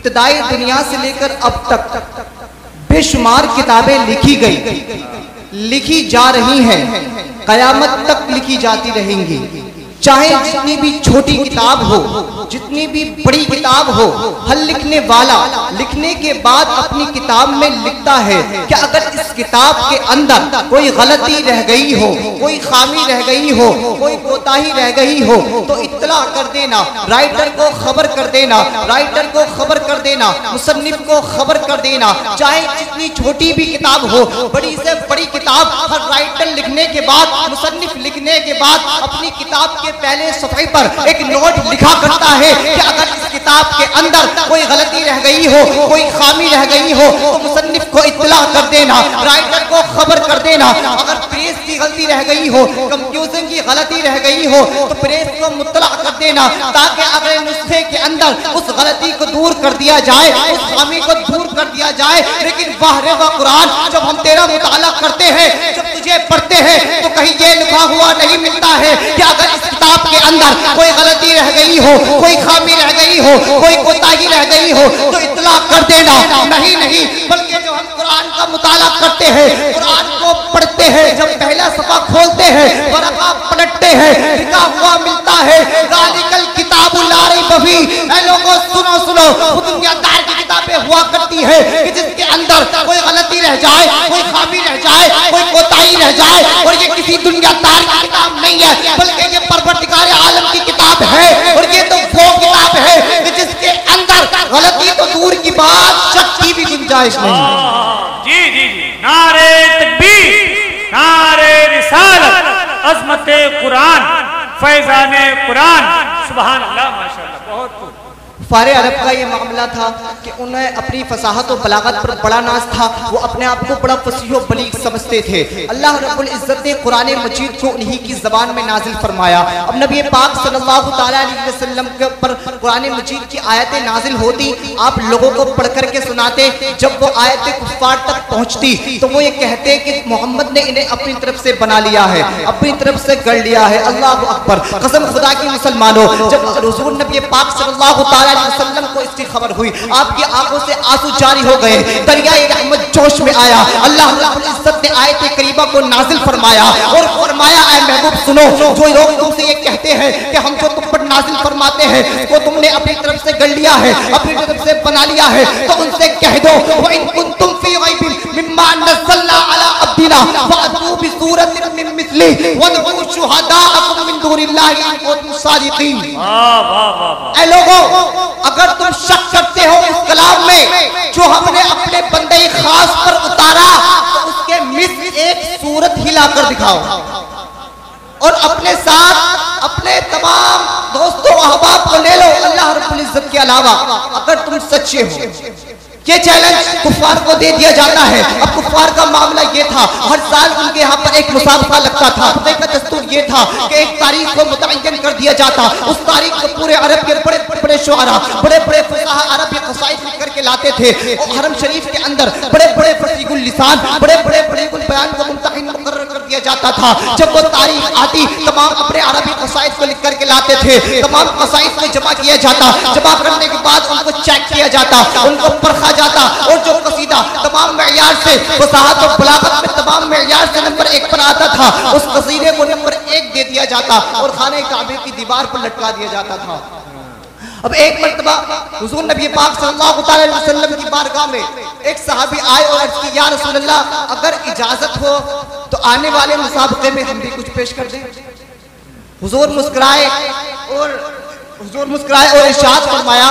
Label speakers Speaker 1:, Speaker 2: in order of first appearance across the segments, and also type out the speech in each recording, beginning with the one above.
Speaker 1: इब्तिदाई दुनिया से लेकर अब तक बेशुमार किताबें लिखी गई, लिखी जा रही हैं, कयामत तक लिखी जाती रहेंगी। चाहे जितनी भी छोटी किताब हो, जितनी भी बड़ी किताब हो, हर लिखने वाला लिखने के बाद अपनी किताब में लिखता है कि अगर इस किताब के अंदर कोई गलती रह गई हो, कोई खामी रह गई हो, कोई कोताही रह गई हो तो इत्तला कर देना, राइटर को खबर कर देना, राइटर को खबर कर देना, मुसन्निफ को खबर कर देना। चाहे जितनी छोटी भी किताब हो, बड़ी से बड़ी किताब, हर राइटर लिखने के बाद, मुसन्निफ लिखने के बाद अपनी किताब के पहले सफ़े पर एक नोट लिखा करता है कि अगर इस किताब के अंदर कोई गलती रह गई हो, कोई खामी रह गई हो तो मुसन्निफ को इत्तला कर देना, राइटर को खबर कर देना। अगर प्रेस की गलती रह गई हो, कंफ्यूजन की गलती रह गई हो तो प्रेस को मुत्तला कर देना, ताकि अगले नुस्खे के अंदर उस गलती को दूर कर दिया जाए, उस खामी को दूर कर दिया जाए। लेकिन वाह रे वाह कुरान, जब हम तेरा मुताला करते हैं, जब तुझे पढ़ते हैं तो कहीं ये लिखा हुआ नहीं मिलता है कि अगर इस किताब के अंदर कोई गलती रह गई हो, कोई खामी रह गई हो, कोई कोताही रह गई हो तो इत्तला कर देना। नहीं नहीं, बल्कि जो हम कुरान का मुताला करते हैं, कुरान को पढ़ते हैं, जब पहला सफ़ा खोलते हैं, वरक़ा पलटते हैं, लिखा हुआ मिलता है ज़ालिकल किताबु ला रैब फीह। ऐ लोगों सुनो सुनो, वो दुनियादार की किताबें हुआ करती है कि जिसके अंदर कोई गलती रह जाए, कोई खामी रह जाए, कोई कोताही रह जाए, और ये किसी दुनियादार की किताब नहीं है, बल्कि ये परवरदिगार आलम की किताब है। और ये तो वो किताब है कि जिसके अंदर गलती तो दूर की बात, शक की भी गुंजाइश नहीं।
Speaker 2: जी जी जी, नारे तकबीर, नारे रिसालत, अज़मते कुरान, फैज़ाने कुरान, सुभान अल्लाह, माशाअल्लाह। बहुत खूब।
Speaker 1: फारे अरब का ये मामला था कि उन्हें अपनी फसाहत और बलागत पर बड़ा नाज था, वो अपने आप को बड़ा फसीह और बलीग समझते थे। अल्लाह रब्बुल इज़्ज़त ने कुरान मजीद को उन्हीं की ज़बान में नाजिल फरमाया। अब नबी पाक सल्लल्लाहु तआला अलैहि वसल्लम के ऊपर कुरान मजीद की आयतें नाजिल होती, आप लोगों को पढ़ करके सुनाते। जब वो आयतें कुफ्फार तक पहुँचती तो वो ये कहते कि मोहम्मद ने इन्हें अपनी तरफ से बना लिया है, अपनी तरफ से गढ़ लिया है। अल्लाह अकबर, कसम खुदा की मुसलमानों, जब हुज़ूर नबी पाक सल्लल्लाहु तआला वसल्लम को इसकी खबर हुई, आपकी आंखों से आंसू जारी हो गए, दरियाए रहमत जोश में आया। अल्लाह रब्बुल इज़्ज़त ने आयत करीमा को नाजिल फरमाया और फरमाया, ऐ महबूब सुनो, जो लोग तुमसे ये कहते हैं कि हम जो तुम पर नाजिल फरमाते हैं वो तुमने अपनी तरफ से गढ़ लिया है, अपनी तरफ से बना लिया है, तो उनसे कह दो व इन कुंतुम फी गैबिन मिम्मा नज़्ज़लना अला अब्दिना फअतू बिसूरतिन मिन मिस्लिही वदऊ शुहदाअकुम मिन दूनिल्लाहि इन कुंतुम सादिकीन। ऐ लोगों, अगर तुम शक करते हो इस कलाम में जो हमने अपने बंदे खास पर उतारा, तो उसके मिस्र एक सूरत ही लाकर दिखाओ और अपने साथ अपने तमाम दोस्तों अहबाब को ले लो अल्लाह रब्बुल इज़्ज़त के अलावा, अगर तुम सच्चे हो। ये चैलेंज कुफ्फार को दे दिया जाता है। अब कुफ्फार का मामला ये था, हर साल उनके यहाँ पर एक मुसाबका लगता था। खुदा का दस्तूर ये था कि एक तारीख को मुतअय्यन कर दिया जाता, उस तारीख को पूरे अरब के बड़े बड़े शुआरा, बड़े बड़े फसाहा अरब के कसाइद लिख करके लाते थे और हरम शरीफ के अंदर बड़े बड़े फसीहुल लिसान, बड़े बड़े बलीगुल बयान को मुमतहिन मुकर्रर कर दिया जाता था। जब वो तारीख आती, तमाम अपने अरबी कसाइद को लिख करके लाते थे, तमाम कसाइद को जमा किया जाता, जमा करने के बाद उनको चेक किया जाता, उनको परखा जाता और जो कसीदा तमाम मेयार से, वसाहत और बलागत में तमाम मेयार से नंबर 1 पर आता था, उस कसीदे को नंबर 1 दे दिया जाता और खाने काबे की दीवार पर लटका दिया जाता था। अब एक मर्तबा हुजूर नबी पाक सल्लल्लाहु अलैहि वसल्लम की बारगाह में एक सहाबी आए और अर्ज़ की, या रसूल अल्लाह, अगर इजाजत हो तो आने वाले मुसाबके में हम भी कुछ पेश कर दें। हुजूर मुस्कुराए और इरशाद फरमाया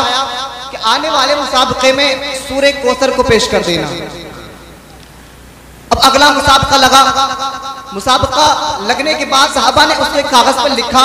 Speaker 1: कि आने वाले मुसाबके में सूरे कौसर को पेश कर देना। अब अगला मुसाबका लगा, मुसाबका लगने के बाद साहबा ने उसको कागज पर लिखा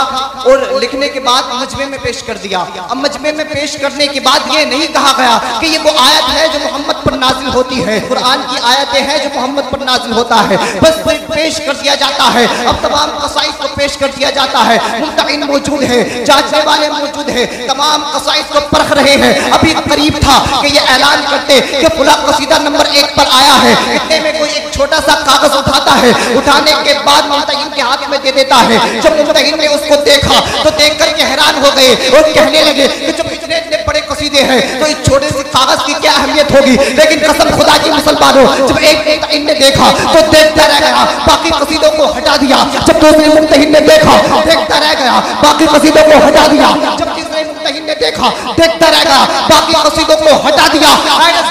Speaker 1: और लिखने के बाद मजमे में पेश कर दिया। अब मजमे में पेश करने के बाद ये नहीं कहा गया कि ये वो आयत है जो मोहम्मद पर नाजिल होती है, कुरान की आयतें हैं जो मोहम्मद पर नाजिल होता है, बस पेश कर दिया जाता है। अब तमाम कसाइद को पेश कर दिया जाता है, मुमतहिन मौजूद है, जांचने वाले मौजूद है, तमाम कसाइद को परख रहे हैं। अभी करीब था कि ये ऐलान करते कि फुला कसीदा नंबर 1 पर आया है, इतने में कोई एक छोटा सा कागज उठाता है, उठाने के बाद मुमतहिन के हाथ में दे देता है। जब मुमतहिन ने उसको देखा तो देख करके हैरान हो गए और कहने लगे कि जब इतने इतने बड़े कसीदे हैं तो इस छोटे से कागज की क्या अहमियत होगी। लेकिन कसम खुदा की मुसलमानों, जब एक मुमतहिन ने देखा तो देखता रह गया, बाकी कसीदों को हटा दिया। जब दूसरे मुमतहिन ने देखा देखता रह गया, बाकी कसीदों को हटा दिया। जब तीसरे मुमतहिन ने देखा देखता रह गया, बाकी कसीदों को हटा दिया।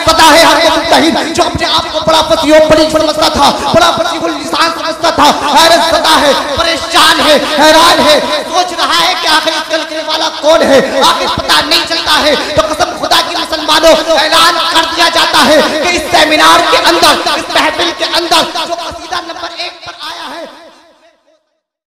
Speaker 1: पता है हर मुमतहिन जो अपने आप को बड़ा फसीह बड़ी समझता था, बड़ा फसीहुल लिसान समझता था, हैरत ज़दा है, परेशान है, हैरान है, सोच रहा है कि आखिर कल करने वाला कौन है, आखिर पता नहीं चलता है। तो कसम खुदा की मुसलमानों, ऐलान कर दिया जाता है कि इस सेमिनार के अंदर, इस महफिल के अंदर जो